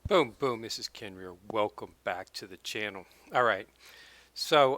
Boom, boom. This is Ken Rear. Welcome back to the channel. All right. So,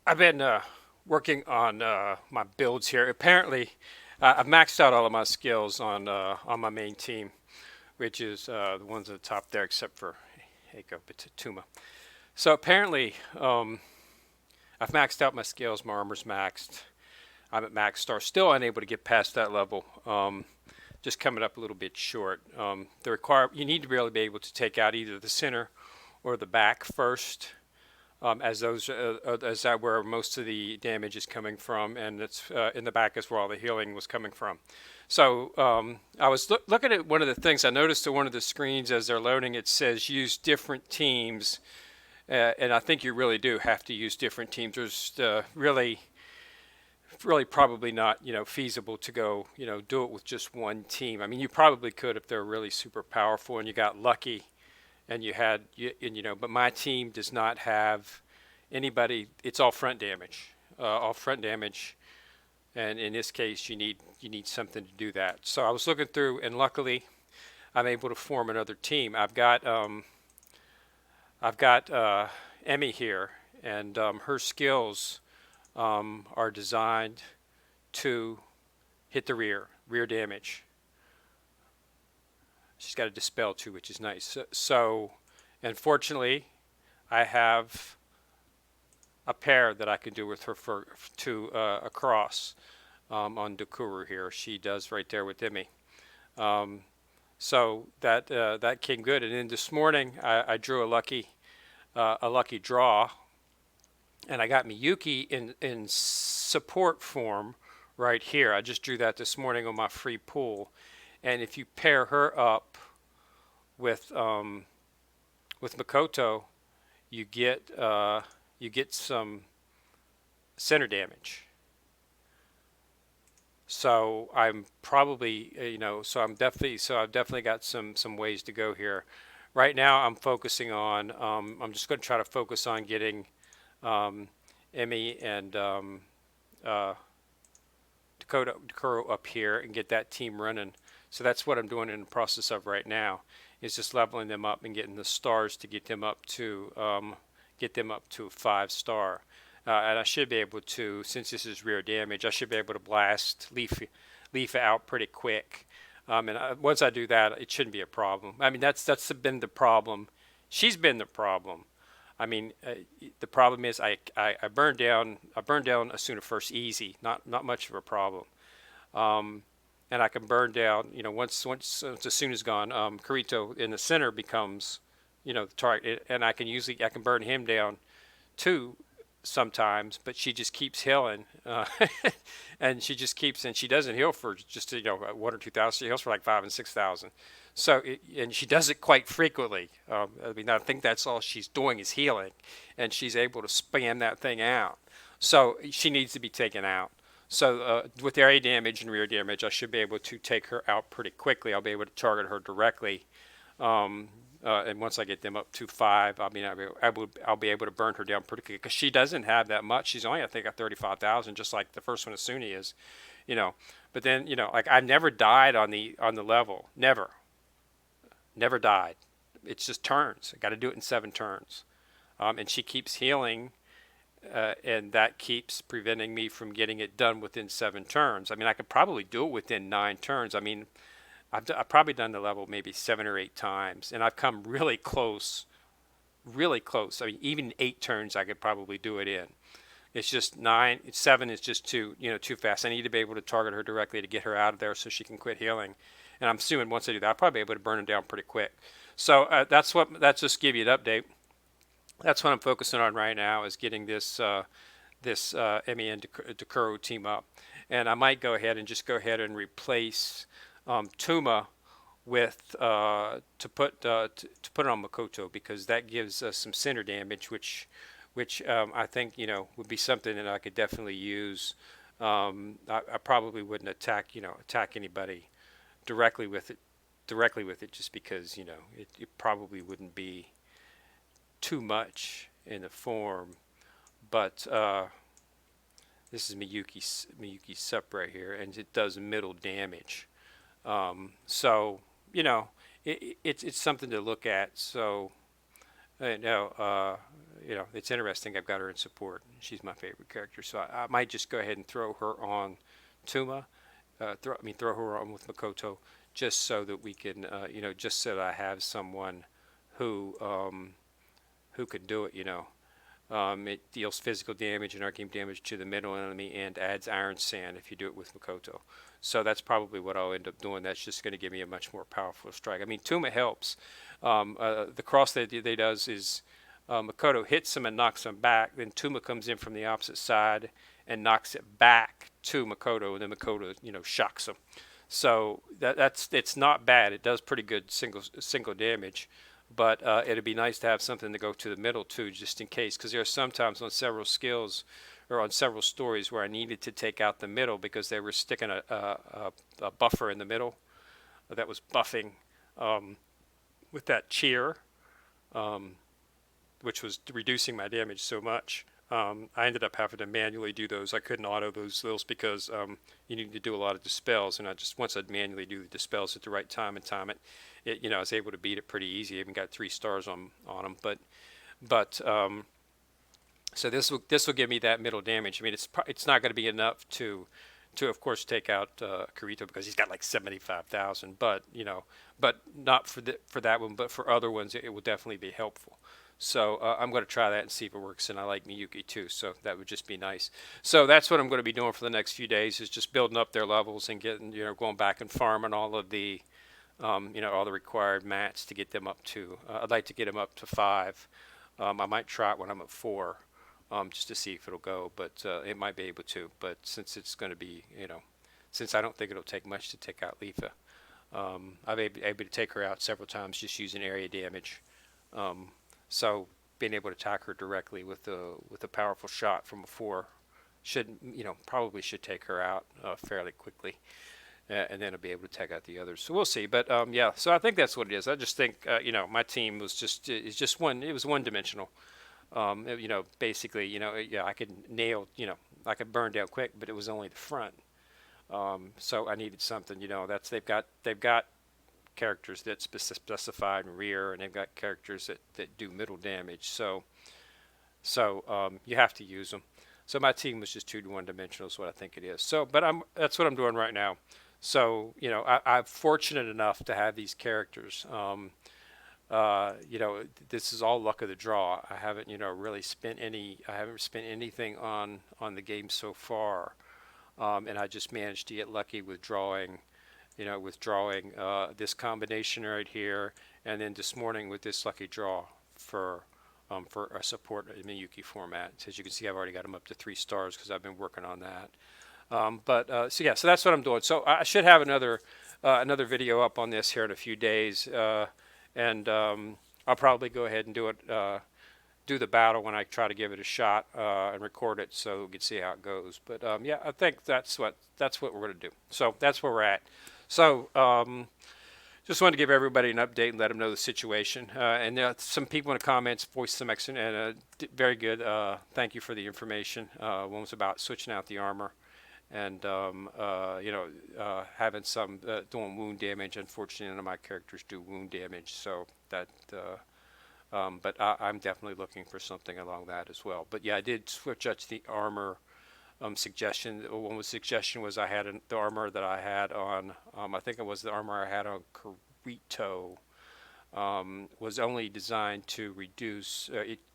I've been working on my builds here. Apparently, I've maxed out all of my skills on my main team, which is the ones at the top there, except for Eiko Tuma. So apparently, I've maxed out my skills. My armor's maxed. I'm at max star. Still unable to get past that level. Just coming up a little bit short. You need to really be able to take out either the center or the back first, as that where most of the damage is coming from, and it's in the back is where all the healing was coming from. So I was looking at one of the things I noticed on one of the screens as they're loading. It says use different teams, and I think you really do have to use different teams. There's really probably not feasible to go do it with just one team. I mean, you probably could if they're really super powerful and you got lucky and but my team does not have anybody. It's all front damage, and in this case you need something to do that. So I was looking through, and luckily I'm able to form another team. I've got Emmy here, and her skills are designed to hit the rear damage. She's got a dispel too, which is nice. So unfortunately, I have a pair that I can do with her for to a cross on Dakuru here. She does right there with Emmy. Um, so that came good. And then this morning I drew a lucky draw, and I got Miyuki in support form right here. I just drew that this morning on my free pool, and if you pair her up with Makoto, you get some center damage. So I'm probably I've definitely got some ways to go here. Right now I'm focusing on I'm just going to try to focus on getting um, Emmy and uh, Dakota up here and get that team running. So that's what I'm doing in the process of right now, is just leveling them up and getting the stars to get them up to a 5 star. And I should be able to, since this is rear damage, I should be able to blast Leaf out pretty quick. Once I do that, it shouldn't be a problem. I mean, that's been the problem. She's been the problem. I mean, the problem is I burned down Asuna first easy, not much of a problem. Um, and I can burn down, once Asuna's gone, Kirito in the center becomes, the target, and I can burn him down too sometimes, but she just keeps healing, and she doesn't heal for just 1 or 2 thousand. She heals for like 5 and 6 thousand. So and she does it quite frequently. I mean, I think that's all she's doing is healing, and she's able to spam that thing out. So she needs to be taken out. So with area damage and rear damage, I should be able to take her out pretty quickly. I'll be able to target her directly. Um, and once I get them up to 5, I mean, I'll be able to burn her down pretty quickly because she doesn't have that much. She's only, I think, at 35,000, just like the first one, Asuni is, you know. But then, like I've never died on the level, never died. It's just turns. I got to do it in 7 turns, and she keeps healing, and that keeps preventing me from getting it done within 7 turns. I mean, I could probably do it within 9 turns. I mean, I've probably done the level maybe 7 or 8 times, and I've come really close, really close. I mean, even 8 turns, I could probably do it in. It's just 7 is just too fast. I need to be able to target her directly to get her out of there so she can quit healing. And I'm assuming once I do that, I'll probably be able to burn her down pretty quick. So that's just give you an update. That's what I'm focusing on right now, is getting this Emmy and Dakuro team up, and I might go ahead and just go ahead and replace Tuma with to put it on Makoto, because that gives us some center damage, which I think would be something that I could definitely use. I probably wouldn't attack anybody directly with it just because it probably wouldn't be too much in the form. But this is Miyuki's sup right here, and it does middle damage. So you know, it's something to look at. So, uh, no, uh, it's interesting. I've got her in support. She's my favorite character. So I might just go ahead and throw her on Tuma. Throw her on with Makoto, just so that we can, just so that I have someone who who could do it. It deals physical damage and arcane damage to the middle enemy and adds Iron Sand if you do it with Makoto. So that's probably what I'll end up doing. That's just going to give me a much more powerful strike. I mean, Tuma helps. The cross that they does is Makoto hits him and knocks him back. Then Tuma comes in from the opposite side and knocks it back to Makoto, and then Makoto, shocks him. So it's not bad. It does pretty good single damage, but it'd be nice to have something to go to the middle too, just in case. Because there are sometimes on several skills or on several stories where I needed to take out the middle because they were sticking a buffer in the middle that was buffing with that cheer, um, which was reducing my damage so much. I ended up having to manually do those. I couldn't auto those because you need to do a lot of dispels, and once I'd manually do the dispels at the right time and time it, I was able to beat it pretty easy. I even got 3 stars on them. But so this will give me that middle damage. I mean, it's not going to be enough to of course take out Kirito because he's got like 75,000. But not for that one, but for other ones, it will definitely be helpful. So I'm going to try that and see if it works. And I like Miyuki too, so that would just be nice. So that's what I'm going to be doing for the next few days is just building up their levels and getting, going back and farming all of the, all the required mats to get them up to. I'd like to get them up to 5. I might try it when I'm at 4, just to see if it'll go. But it might be able to. But since it's going to be, since I don't think it'll take much to take out Lifa, I've been able to take her out several times just using area damage. So being able to attack her directly with a powerful shot from a 4 should probably should take her out fairly quickly, and then I'll be able to take out the others. So we'll see. But yeah, so I think that's what it is. I just think my team was just one. It was one dimensional. Basically, yeah, I could nail. I could burn down quick, but it was only the front. So I needed something. That's they've got characters that specify in rear, and they've got characters that do middle damage. So you have to use them. So my team was just 2 to 1 dimensional is what I think it is. So, but that's what I'm doing right now. So I'm fortunate enough to have these characters. This is all luck of the draw. I haven't really spent any. I haven't spent anything on the game so far, and I just managed to get lucky with drawing this combination right here, and then this morning with this lucky draw for a support in the Miyuki format. As you can see, I've already got them up to 3 stars because I've been working on that. So yeah, so that's what I'm doing. So I should have another video up on this here in a few days, and I'll probably go ahead and do the battle when I try to give it a shot and record it so we can see how it goes. But yeah, I think that's what we're going to do. So that's where we're at. So just wanted to give everybody an update and let them know the situation. And some people in the comments voiced some and very good. Thank you for the information. One was about switching out the armor and having some doing wound damage. Unfortunately, none of my characters do wound damage, so that. But I'm definitely looking for something along that as well. But yeah, I did switch out to the armor suggestion. One suggestion was I had the armor that I had on. I think it was the armor I had on Kirito. Was only designed to reduce.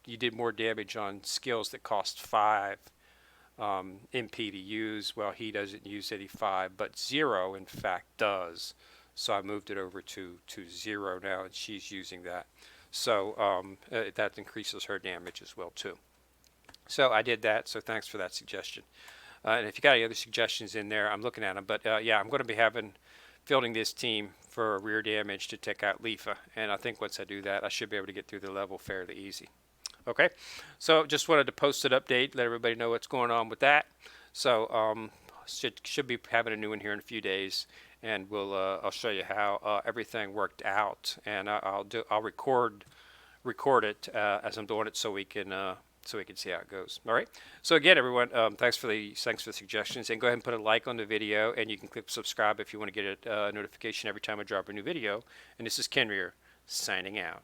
You did more damage on skills that cost 5 MP to use. Well, he doesn't use 85, but 0 in fact does. So I moved it over to 0 now, and she's using that. So that increases her damage as well too. So I did that. So thanks for that suggestion. And if you got any other suggestions in there, I'm looking at them. But yeah, I'm going to be fielding this team for rear damage to take out Lifa. And I think once I do that, I should be able to get through the level fairly easy. Okay. So just wanted to post an update, let everybody know what's going on with that. So should be having a new one here in a few days. And I'll show you how everything worked out, and I'll record it as I'm doing it, so we can so we can see how it goes. All right. So again, everyone, thanks for the suggestions, and go ahead and put a like on the video, and you can click subscribe if you want to get a notification every time I drop a new video. And this is Ken Rear signing out.